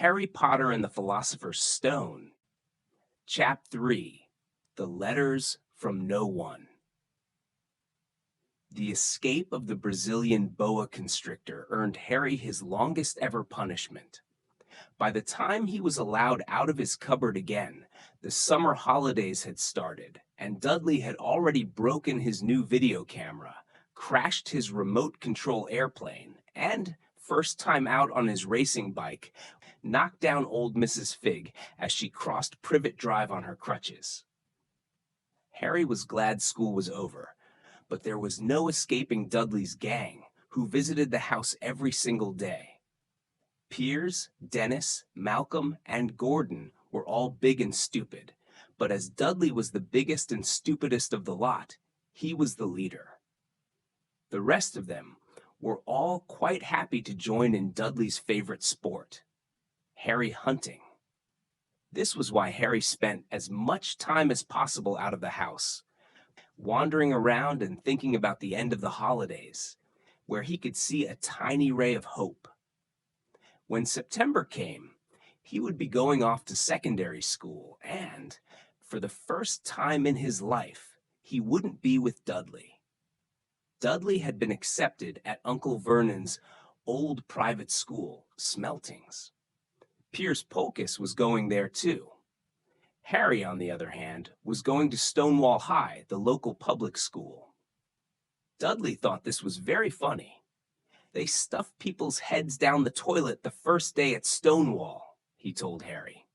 Harry Potter and the Philosopher's Stone, Chapter 3, The Letters from No One. The escape of the Brazilian boa constrictor earned Harry his longest ever punishment. By the time he was allowed out of his cupboard again, the summer holidays had started, and Dudley had already broken his new video camera, crashed his remote control airplane, and, first time out on his racing bike, knocked down old Mrs. Fig as she crossed Privet Drive on her crutches. Harry was glad school was over, but there was no escaping Dudley's gang, who visited the house every single day. Piers, Dennis, Malcolm, and Gordon were all big and stupid, but as Dudley was the biggest and stupidest of the lot, he was the leader. The rest of them were all quite happy to join in Dudley's favorite sport, Harry hunting. This was why Harry spent as much time as possible out of the house, wandering around and thinking about the end of the holidays, where he could see a tiny ray of hope. When September came, he would be going off to secondary school, and, for the first time in his life, he wouldn't be with Dudley. Dudley had been accepted at Uncle Vernon's old private school, Smeltings. Piers Polkiss was going there too. Harry, on the other hand, was going to Stonewall High, the local public school. Dudley thought this was very funny. They stuffed people's heads down the toilet the first day at Stonewall, he told Harry.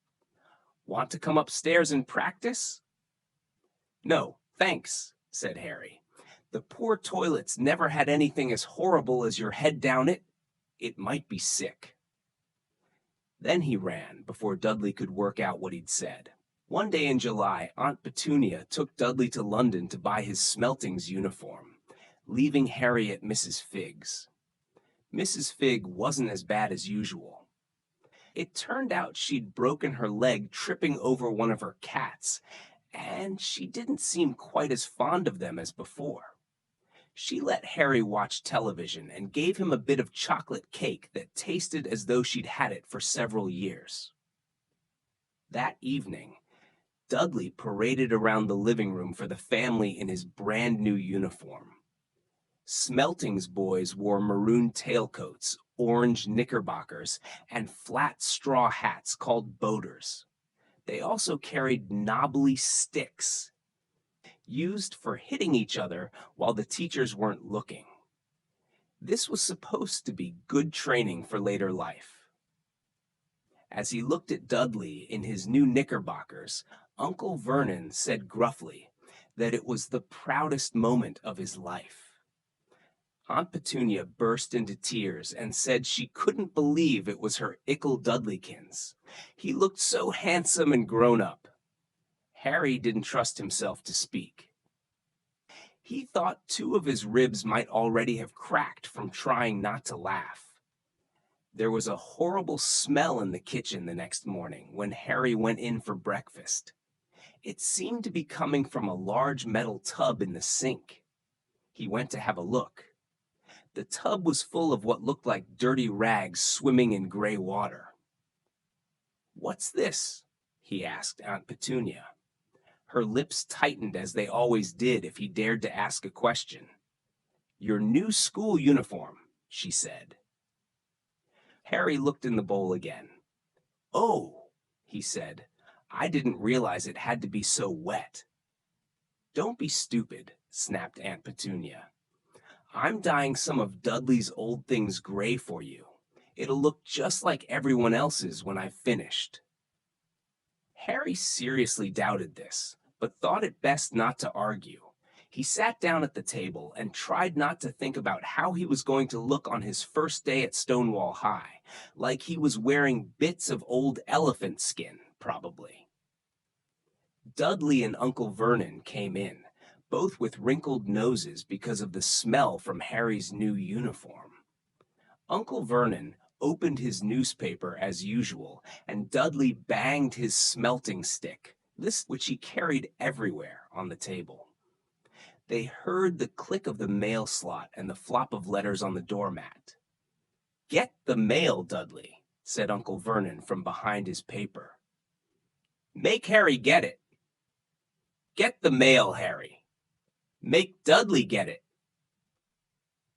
Want to come upstairs and practice? No, thanks, said Harry. The poor toilets never had anything as horrible as your head down it. It might be sick. Then he ran before Dudley could work out what he'd said. One day in July, Aunt Petunia took Dudley to London to buy his Smeltings uniform, leaving Harry at Mrs. Fig's. Mrs. Fig wasn't as bad as usual. It turned out she'd broken her leg tripping over one of her cats, and she didn't seem quite as fond of them as before. She let Harry watch television and gave him a bit of chocolate cake that tasted as though she'd had it for several years. That evening, Dudley paraded around the living room for the family in his brand new uniform. Smeltings boys wore maroon tailcoats, orange knickerbockers, and flat straw hats called boaters. They also carried knobbly sticks, used for hitting each other while the teachers weren't looking. This was supposed to be good training for later life. As he looked at Dudley in his new knickerbockers, Uncle Vernon said gruffly that it was the proudest moment of his life. Aunt Petunia burst into tears and said she couldn't believe it was her ickle Dudleykins. He looked so handsome and grown up. Harry didn't trust himself to speak. He thought 2 of his ribs might already have cracked from trying not to laugh. There was a horrible smell in the kitchen the next morning when Harry went in for breakfast. It seemed to be coming from a large metal tub in the sink. He went to have a look. The tub was full of what looked like dirty rags swimming in gray water. "What's this?" he asked Aunt Petunia. Her lips tightened as they always did if he dared to ask a question. "Your new school uniform," she said. Harry looked in the bowl again. "Oh," he said, "I didn't realize it had to be so wet." "Don't be stupid," snapped Aunt Petunia. "I'm dyeing some of Dudley's old things gray for you. It'll look just like everyone else's when I've finished." Harry seriously doubted this, but thought it best not to argue. He sat down at the table and tried not to think about how he was going to look on his first day at Stonewall High, like he was wearing bits of old elephant skin, probably. Dudley and Uncle Vernon came in, both with wrinkled noses because of the smell from Harry's new uniform. Uncle Vernon opened his newspaper as usual, and Dudley banged his smelting stick, this which he carried everywhere, on the table. They heard the click of the mail slot and the flop of letters on the doormat. "Get the mail, Dudley," said Uncle Vernon from behind his paper. "Make Harry get it." "Get the mail, Harry." "Make Dudley get it."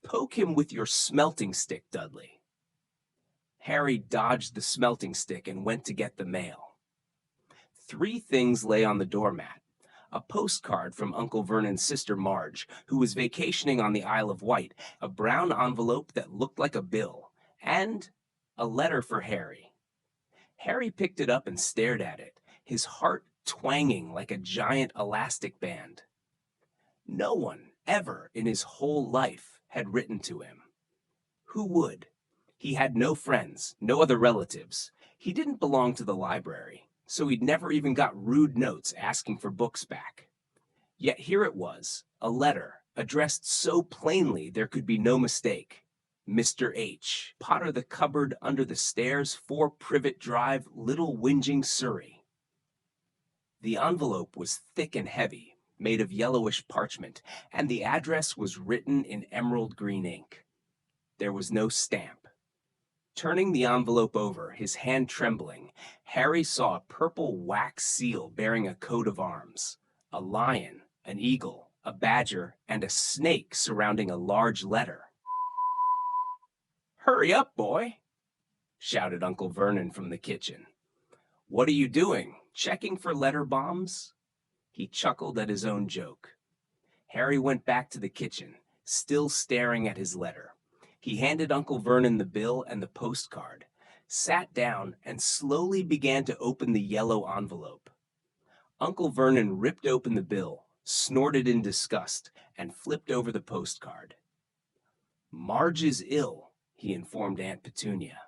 "Poke him with your smelting stick, Dudley." Harry dodged the smelting stick and went to get the mail. 3 things lay on the doormat: a postcard from Uncle Vernon's sister Marge, who was vacationing on the Isle of Wight, a brown envelope that looked like a bill, and a letter for Harry. Harry picked it up and stared at it, his heart twanging like a giant elastic band. No one ever in his whole life had written to him. Who would? He had no friends, no other relatives. He didn't belong to the library, so he'd never even got rude notes asking for books back. Yet here it was, a letter, addressed so plainly there could be no mistake. Mr. H. Potter, the cupboard under the stairs, 4 Privet Drive, Little Whinging, Surrey. The envelope was thick and heavy, made of yellowish parchment, and the address was written in emerald green ink. There was no stamp. Turning the envelope over, his hand trembling, Harry saw a purple wax seal bearing a coat of arms, a lion, an eagle, a badger, and a snake surrounding a large letter. "Hurry up, boy," shouted Uncle Vernon from the kitchen. "What are you doing, checking for letter bombs?" He chuckled at his own joke. Harry went back to the kitchen, still staring at his letter. He handed Uncle Vernon the bill and the postcard, sat down, and slowly began to open the yellow envelope. Uncle Vernon ripped open the bill, snorted in disgust, and flipped over the postcard. "Marge is ill," he informed Aunt Petunia.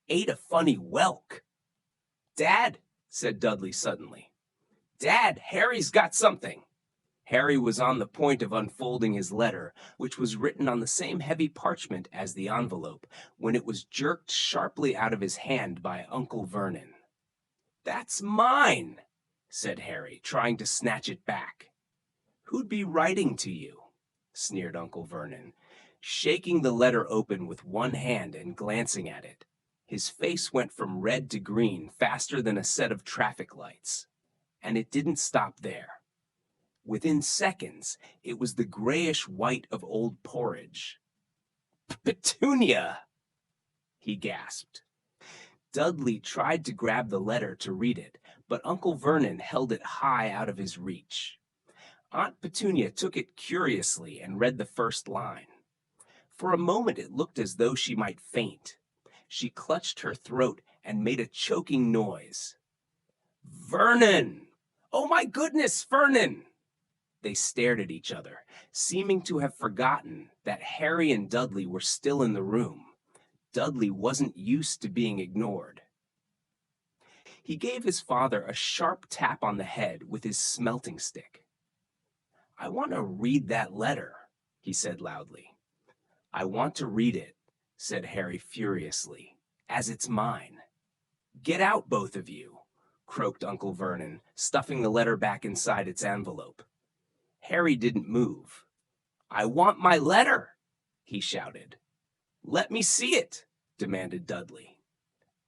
"Ate a funny whelk." "Dad," said Dudley suddenly. "Dad, Harry's got something." Harry was on the point of unfolding his letter, which was written on the same heavy parchment as the envelope, when it was jerked sharply out of his hand by Uncle Vernon. "That's mine," said Harry, trying to snatch it back. "Who'd be writing to you?" sneered Uncle Vernon, shaking the letter open with one hand and glancing at it. His face went from red to green faster than a set of traffic lights. And it didn't stop there. Within seconds, it was the grayish-white of old porridge. "Petunia!" he gasped. Dudley tried to grab the letter to read it, but Uncle Vernon held it high out of his reach. Aunt Petunia took it curiously and read the first line. For a moment it looked as though she might faint. She clutched her throat and made a choking noise. "Vernon! Oh my goodness, Vernon!" They stared at each other, seeming to have forgotten that Harry and Dudley were still in the room. Dudley wasn't used to being ignored. He gave his father a sharp tap on the head with his smelting stick. "I want to read that letter," he said loudly. "I want to read it," said Harry furiously, "as it's mine." "Get out, both of you," croaked Uncle Vernon, stuffing the letter back inside its envelope. Harry didn't move. "I want my letter," he shouted. "Let me see it," demanded Dudley.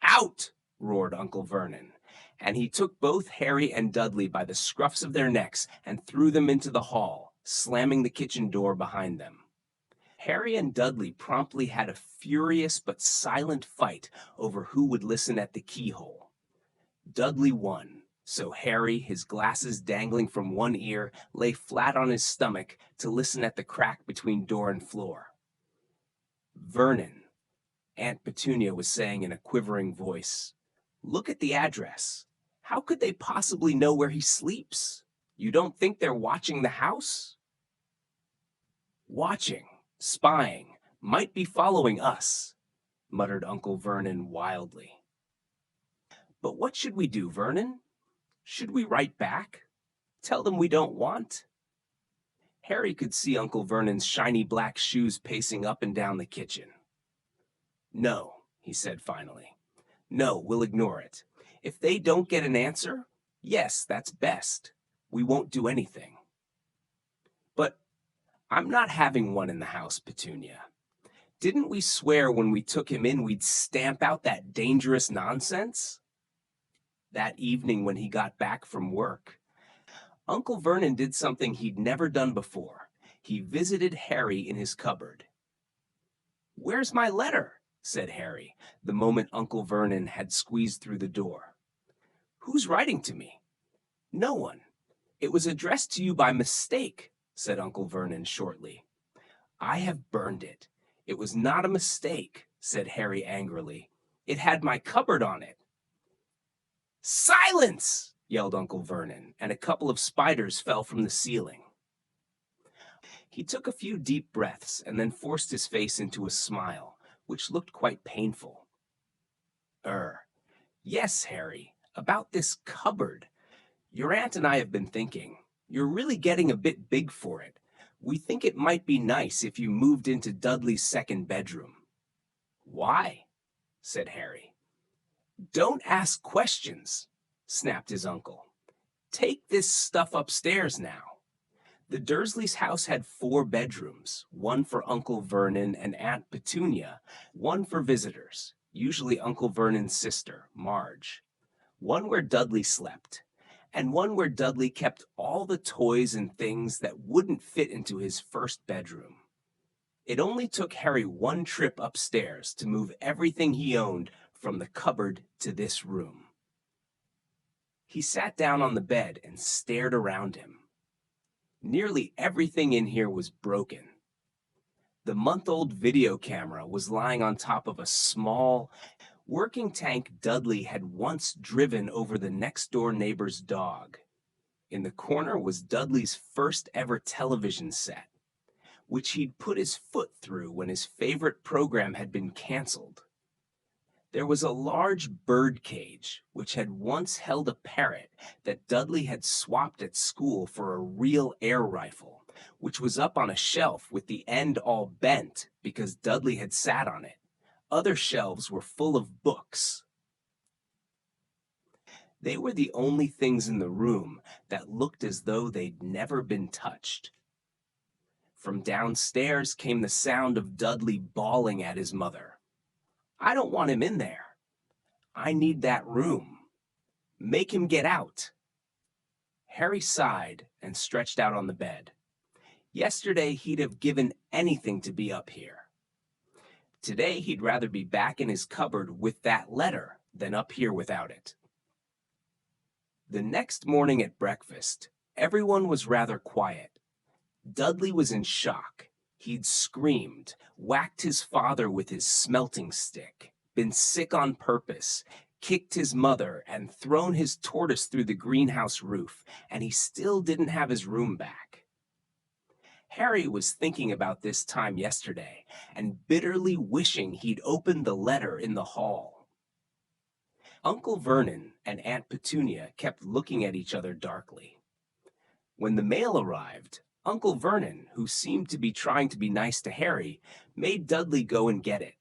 "Out!" roared Uncle Vernon, and he took both Harry and Dudley by the scruffs of their necks and threw them into the hall, slamming the kitchen door behind them. Harry and Dudley promptly had a furious but silent fight over who would listen at the keyhole. Dudley won, so Harry, his glasses dangling from one ear, lay flat on his stomach to listen at the crack between door and floor. "Vernon," Aunt Petunia was saying in a quivering voice, "look at the address. How could they possibly know where he sleeps? You don't think they're watching the house?" "Watching, spying, might be following us," muttered Uncle Vernon wildly. "But what should we do, Vernon? Should we write back? Tell them we don't want?" Harry could see Uncle Vernon's shiny black shoes pacing up and down the kitchen. "No," he said finally. "No, we'll ignore it. If they don't get an answer, yes, that's best. We won't do anything." "But I'm not having one in the house, Petunia. Didn't we swear when we took him in we'd stamp out that dangerous nonsense? That evening when he got back from work, Uncle Vernon did something he'd never done before. He visited Harry in his cupboard. "Where's my letter?" said Harry, the moment Uncle Vernon had squeezed through the door. "Who's writing to me?" "No one. It was addressed to you by mistake," said Uncle Vernon shortly. "I have burned it. It was not a mistake," said Harry angrily. "It had my cupboard on it." "Silence!" yelled Uncle Vernon, and a couple of spiders fell from the ceiling. He took a few deep breaths and then forced his face into a smile, which looked quite painful. Yes, Harry, about this cupboard. Your aunt and I have been thinking. You're really getting a bit big for it. We think it might be nice if you moved into Dudley's second bedroom." "Why?" said Harry. "Don't ask questions," snapped his uncle. "Take this stuff upstairs now." The Dursleys' house had 4 bedrooms, one for Uncle Vernon and Aunt Petunia, one for visitors, usually Uncle Vernon's sister, Marge, one where Dudley slept, and one where Dudley kept all the toys and things that wouldn't fit into his first bedroom. It only took Harry one trip upstairs to move everything he owned from the cupboard to this room. He sat down on the bed and stared around him. Nearly everything in here was broken. The month-old video camera was lying on top of a small, working tank Dudley had once driven over the next-door neighbor's dog. In the corner was Dudley's first ever television set, which he'd put his foot through when his favorite program had been canceled. There was a large bird cage, which had once held a parrot that Dudley had swapped at school for a real air rifle, which was up on a shelf with the end all bent because Dudley had sat on it. Other shelves were full of books. They were the only things in the room that looked as though they'd never been touched. From downstairs came the sound of Dudley bawling at his mother. "I don't want him in there. I need that room. Make him get out." Harry sighed and stretched out on the bed. Yesterday he'd have given anything to be up here. Today he'd rather be back in his cupboard with that letter than up here without it. The next morning at breakfast, everyone was rather quiet. Dudley was in shock. He'd screamed, whacked his father with his smelting stick, been sick on purpose, kicked his mother, and thrown his tortoise through the greenhouse roof, and he still didn't have his room back. Harry was thinking about this time yesterday and bitterly wishing he'd opened the letter in the hall. Uncle Vernon and Aunt Petunia kept looking at each other darkly. When the mail arrived, Uncle Vernon, who seemed to be trying to be nice to Harry, made Dudley go and get it.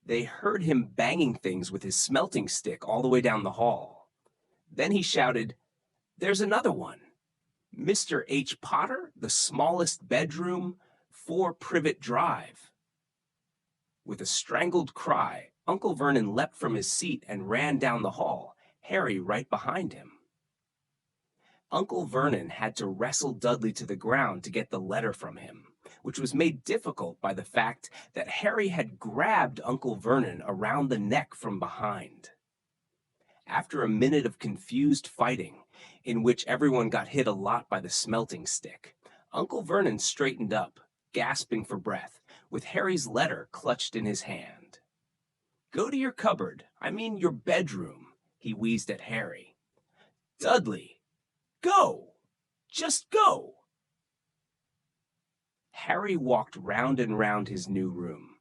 They heard him banging things with his smelting stick all the way down the hall. Then he shouted, "There's another one. Mr. H. Potter, the smallest bedroom, 4 Privet Drive." With a strangled cry, Uncle Vernon leapt from his seat and ran down the hall, Harry right behind him. Uncle Vernon had to wrestle Dudley to the ground to get the letter from him, which was made difficult by the fact that Harry had grabbed Uncle Vernon around the neck from behind. After a minute of confused fighting, in which everyone got hit a lot by the smelting stick, Uncle Vernon straightened up, gasping for breath, with Harry's letter clutched in his hand. "Go to your cupboard, I mean your bedroom," he wheezed at Harry. "Dudley! Go! Just go!" Harry walked round and round his new room.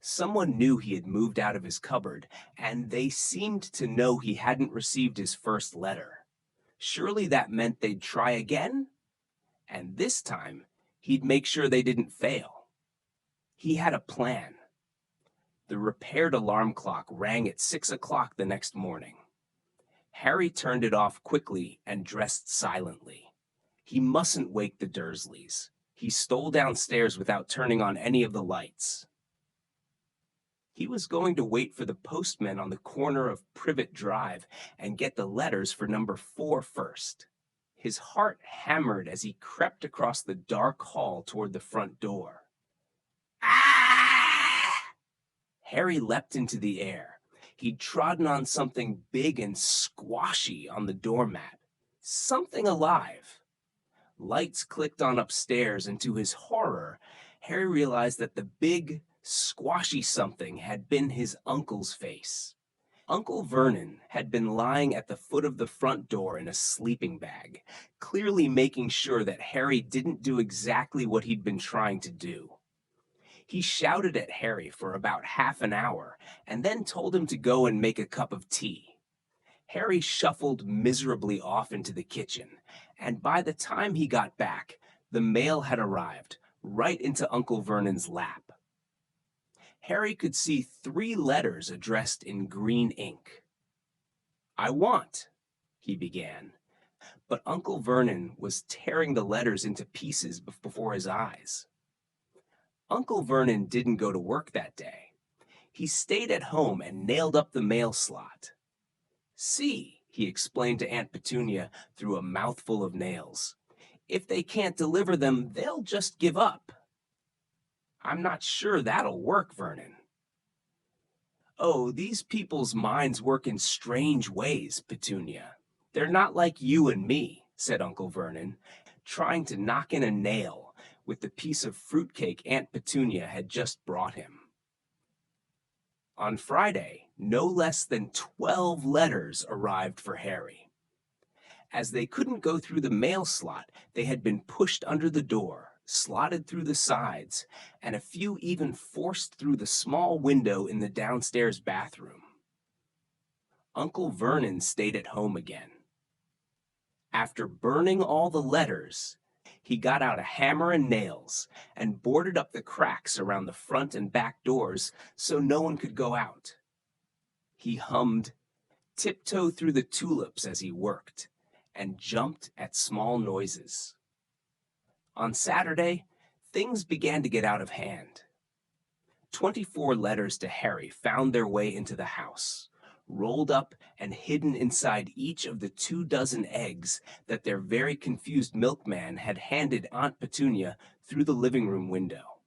Someone knew he had moved out of his cupboard, and they seemed to know he hadn't received his first letter. Surely that meant they'd try again? And this time, he'd make sure they didn't fail. He had a plan. The repaired alarm clock rang at 6 o'clock the next morning. Harry turned it off quickly and dressed silently. He mustn't wake the Dursleys. He stole downstairs without turning on any of the lights. He was going to wait for the postman on the corner of Privet Drive and get the letters for number 4 first. His heart hammered as he crept across the dark hall toward the front door. Ah! Harry leapt into the air. He'd trodden on something big and squashy on the doormat. Something alive. Lights clicked on upstairs, and to his horror, Harry realized that the big, squashy something had been his uncle's face. Uncle Vernon had been lying at the foot of the front door in a sleeping bag, clearly making sure that Harry didn't do exactly what he'd been trying to do. He shouted at Harry for about half an hour, and then told him to go and make a cup of tea. Harry shuffled miserably off into the kitchen, and by the time he got back, the mail had arrived, right into Uncle Vernon's lap. Harry could see 3 letters addressed in green ink. "I want," he began, but Uncle Vernon was tearing the letters into pieces before his eyes. Uncle Vernon didn't go to work that day. He stayed at home and nailed up the mail slot. "See," he explained to Aunt Petunia through a mouthful of nails, "if they can't deliver them, they'll just give up." "I'm not sure that'll work, Vernon." "Oh, these people's minds work in strange ways, Petunia. They're not like you and me," said Uncle Vernon, trying to knock in a nail with the piece of fruitcake Aunt Petunia had just brought him. On Friday, no less than 12 letters arrived for Harry. As they couldn't go through the mail slot, they had been pushed under the door, slotted through the sides, and a few even forced through the small window in the downstairs bathroom. Uncle Vernon stayed at home again. After burning all the letters, he got out a hammer and nails and boarded up the cracks around the front and back doors so no one could go out. He hummed "Tiptoe Through the Tulips" as he worked, and jumped at small noises. On Saturday, things began to get out of hand. 24 letters to Harry found their way into the house, rolled up and hidden inside each of the 24 eggs that their very confused milkman had handed Aunt Petunia through the living room window.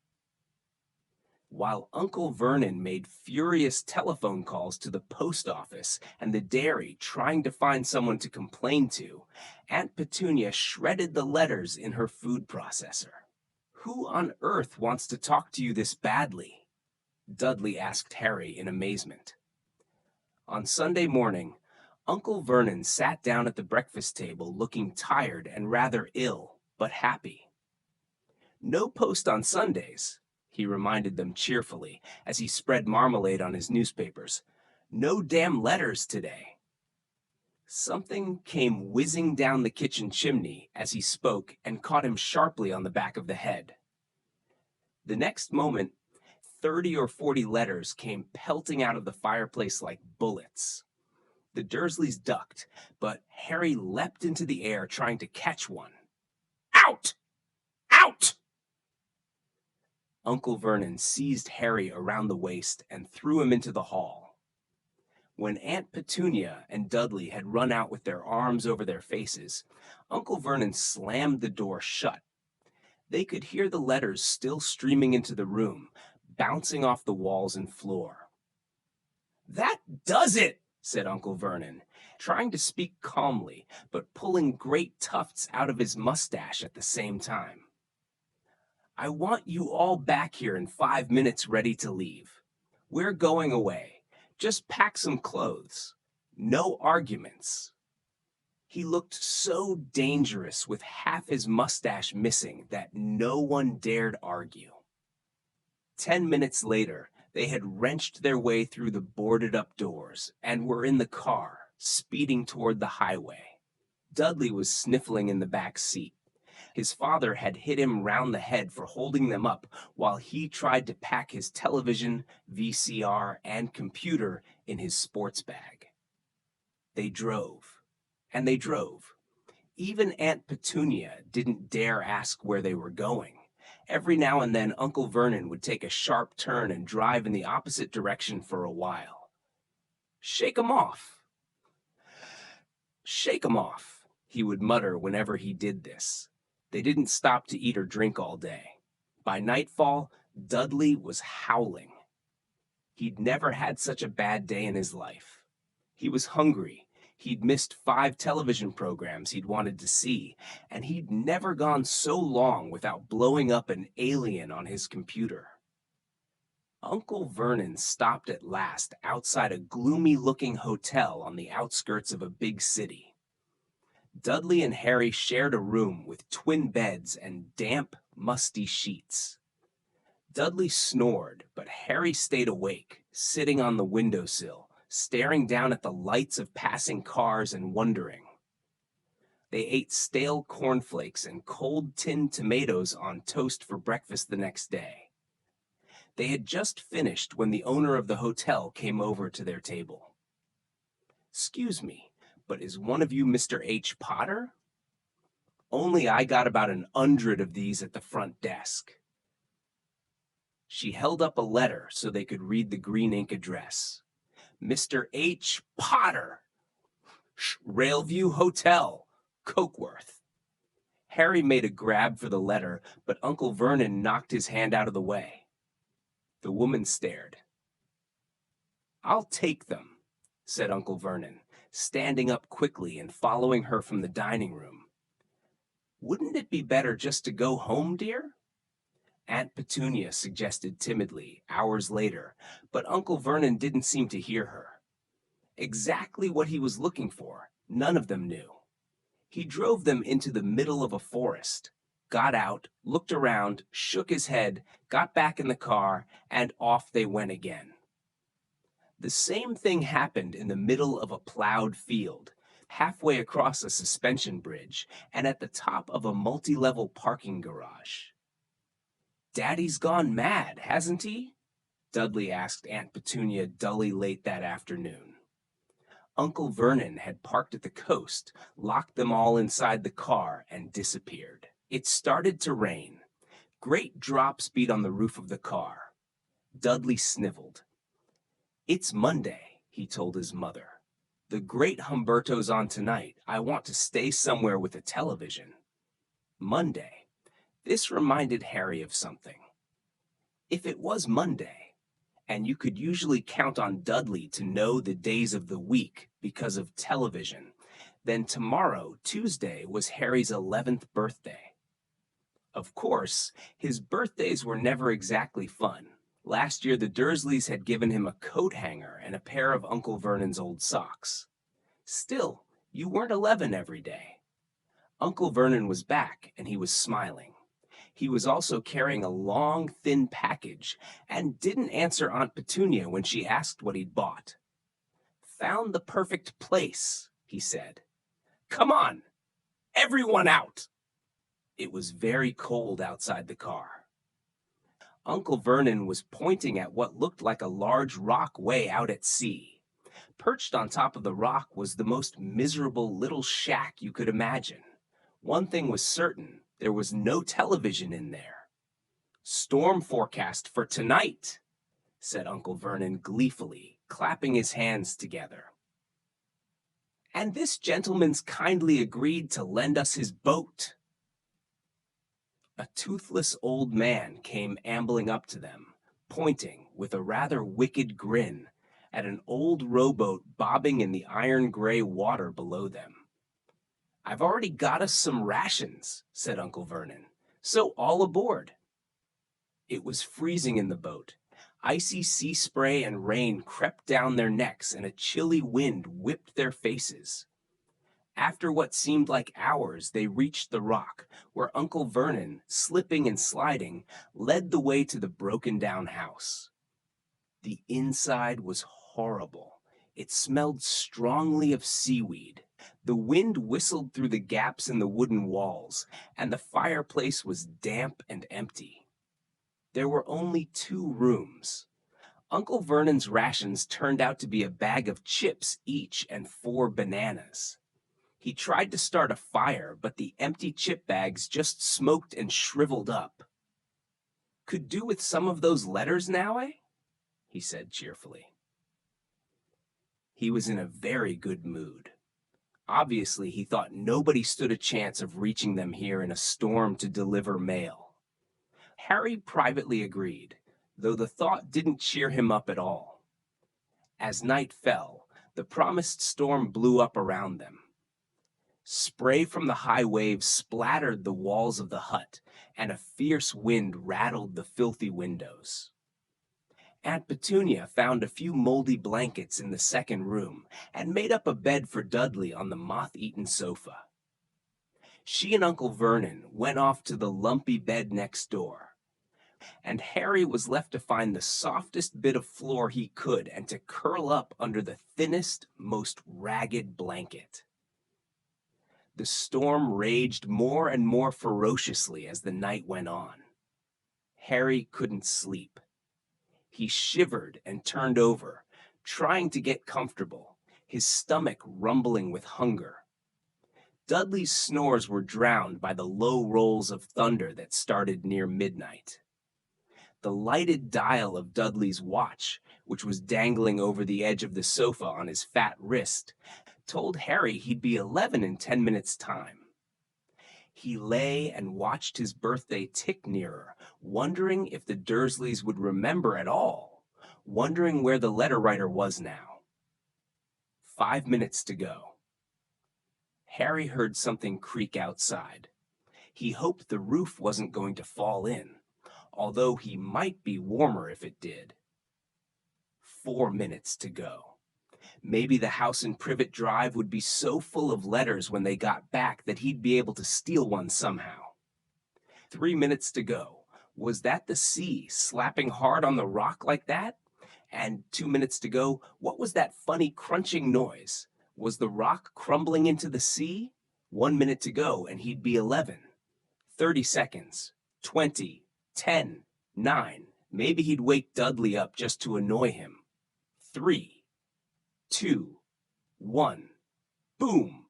While Uncle Vernon made furious telephone calls to the post office and the dairy trying to find someone to complain to, Aunt Petunia shredded the letters in her food processor. "Who on earth wants to talk to you this badly?" Dudley asked Harry in amazement. On Sunday morning, Uncle Vernon sat down at the breakfast table looking tired and rather ill, but happy. "No post on Sundays," he reminded them cheerfully as he spread marmalade on his newspapers. "No damn letters today." Something came whizzing down the kitchen chimney as he spoke and caught him sharply on the back of the head. The next moment, 30 or 40 letters came pelting out of the fireplace like bullets. The Dursleys ducked, but Harry leapt into the air trying to catch one. "Out! Out!" Uncle Vernon seized Harry around the waist and threw him into the hall. When Aunt Petunia and Dudley had run out with their arms over their faces, Uncle Vernon slammed the door shut. They could hear the letters still streaming into the room, bouncing off the walls and floor. "That does it," said Uncle Vernon, trying to speak calmly, but pulling great tufts out of his mustache at the same time. "I want you all back here in 5 minutes ready to leave. We're going away. Just pack some clothes. No arguments." He looked so dangerous with half his mustache missing that no one dared argue. 10 minutes later, they had wrenched their way through the boarded-up doors and were in the car, speeding toward the highway. Dudley was sniffling in the back seat. His father had hit him round the head for holding them up while he tried to pack his television, VCR, and computer in his sports bag. They drove, and they drove. Even Aunt Petunia didn't dare ask where they were going, Every now and then, Uncle Vernon would take a sharp turn and drive in the opposite direction for a while. "Shake 'em off. Shake 'em off," he would mutter whenever he did this. They didn't stop to eat or drink all day. By nightfall, Dudley was howling. He'd never had such a bad day in his life. He was hungry. He'd missed 5 television programs he'd wanted to see, and he'd never gone so long without blowing up an alien on his computer. Uncle Vernon stopped at last outside a gloomy-looking hotel on the outskirts of a big city. Dudley and Harry shared a room with twin beds and damp, musty sheets. Dudley snored, but Harry stayed awake, sitting on the windowsill, staring down at the lights of passing cars and wondering. They ate stale cornflakes and cold tinned tomatoes on toast for breakfast the next day. They had just finished when the owner of the hotel came over to their table. "Excuse me, but is one of you Mr. H. Potter?" "Only I got about 100 of these at the front desk." She held up a letter so they could read the green ink address. "Mr. H. Potter, Railview Hotel, Cokeworth." Harry made a grab for the letter, but Uncle Vernon knocked his hand out of the way. The woman stared. "I'll take them," said Uncle Vernon, standing up quickly and following her from the dining room. "Wouldn't it be better just to go home, dear?" Aunt Petunia suggested timidly, hours later, but Uncle Vernon didn't seem to hear her. Exactly what he was looking for, none of them knew. He drove them into the middle of a forest, got out, looked around, shook his head, got back in the car, and off they went again. The same thing happened in the middle of a plowed field, halfway across a suspension bridge, and at the top of a multi-level parking garage. "Daddy's gone mad, hasn't he?" Dudley asked Aunt Petunia dully late that afternoon. Uncle Vernon had parked at the coast, locked them all inside the car, and disappeared. It started to rain. Great drops beat on the roof of the car. Dudley sniveled. "It's Monday," he told his mother. "The great Humberto's on tonight. I want to stay somewhere with a television." Monday. This reminded Harry of something. If it was Monday, and you could usually count on Dudley to know the days of the week because of television, then tomorrow, Tuesday, was Harry's 11th birthday. Of course, his birthdays were never exactly fun. Last year, the Dursleys had given him a coat hanger and a pair of Uncle Vernon's old socks. Still, you weren't 11 every day. Uncle Vernon was back, and he was smiling. He was also carrying a long, thin package and didn't answer Aunt Petunia when she asked what he'd bought. "Found the perfect place," he said. "Come on, everyone out!" It was very cold outside the car. Uncle Vernon was pointing at what looked like a large rock way out at sea. Perched on top of the rock was the most miserable little shack you could imagine. One thing was certain. There was no television in there. "Storm forecast for tonight," said Uncle Vernon gleefully, clapping his hands together. "And this gentleman's kindly agreed to lend us his boat." A toothless old man came ambling up to them, pointing, with a rather wicked grin, at an old rowboat bobbing in the iron-gray water below them. "I've already got us some rations," said Uncle Vernon, "so all aboard." It was freezing in the boat. Icy sea spray and rain crept down their necks, and a chilly wind whipped their faces. After what seemed like hours, they reached the rock, where Uncle Vernon, slipping and sliding, led the way to the broken-down house. The inside was horrible. It smelled strongly of seaweed. The wind whistled through the gaps in the wooden walls, and the fireplace was damp and empty. There were only 2 rooms. Uncle Vernon's rations turned out to be a bag of chips each and 4 bananas. He tried to start a fire, but the empty chip bags just smoked and shriveled up. could do with some of those letters now, eh? He said cheerfully. He was in a very good mood. Obviously, he thought nobody stood a chance of reaching them here in a storm to deliver mail. Harry privately agreed, though the thought didn't cheer him up at all. As night fell, the promised storm blew up around them. Spray from the high waves splattered the walls of the hut, and a fierce wind rattled the filthy windows. Aunt Petunia found a few moldy blankets in the second room and made up a bed for Dudley on the moth-eaten sofa. She and Uncle Vernon went off to the lumpy bed next door, and Harry was left to find the softest bit of floor he could and to curl up under the thinnest, most ragged blanket. The storm raged more and more ferociously as the night went on. Harry couldn't sleep. He shivered and turned over, trying to get comfortable, his stomach rumbling with hunger. Dudley's snores were drowned by the low rolls of thunder that started near midnight. The lighted dial of Dudley's watch, which was dangling over the edge of the sofa on his fat wrist, told Harry he'd be 11 in 10 minutes' time. He lay and watched his birthday tick nearer, wondering if the Dursleys would remember at all, wondering where the letter writer was now. 5 minutes to go. Harry heard something creak outside. He hoped the roof wasn't going to fall in, although he might be warmer if it did. 4 minutes to go. Maybe the house in Privet Drive would be so full of letters when they got back that he'd be able to steal one somehow. 3 minutes to go. Was that the sea slapping hard on the rock like that? And 2 minutes to go, what was that funny crunching noise? Was the rock crumbling into the sea? 1 minute to go, and he'd be 11. 30 seconds. 20. 10. 9. Maybe he'd wake Dudley up just to annoy him. 3. 2, 1. Boom!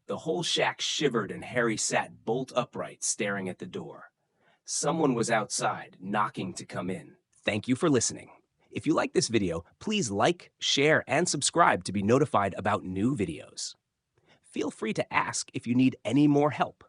The whole shack shivered and Harry sat bolt upright, staring at the door. Someone was outside, knocking to come in. Thank you for listening. If you like this video, please like, share, and subscribe to be notified about new videos. Feel free to ask if you need any more help.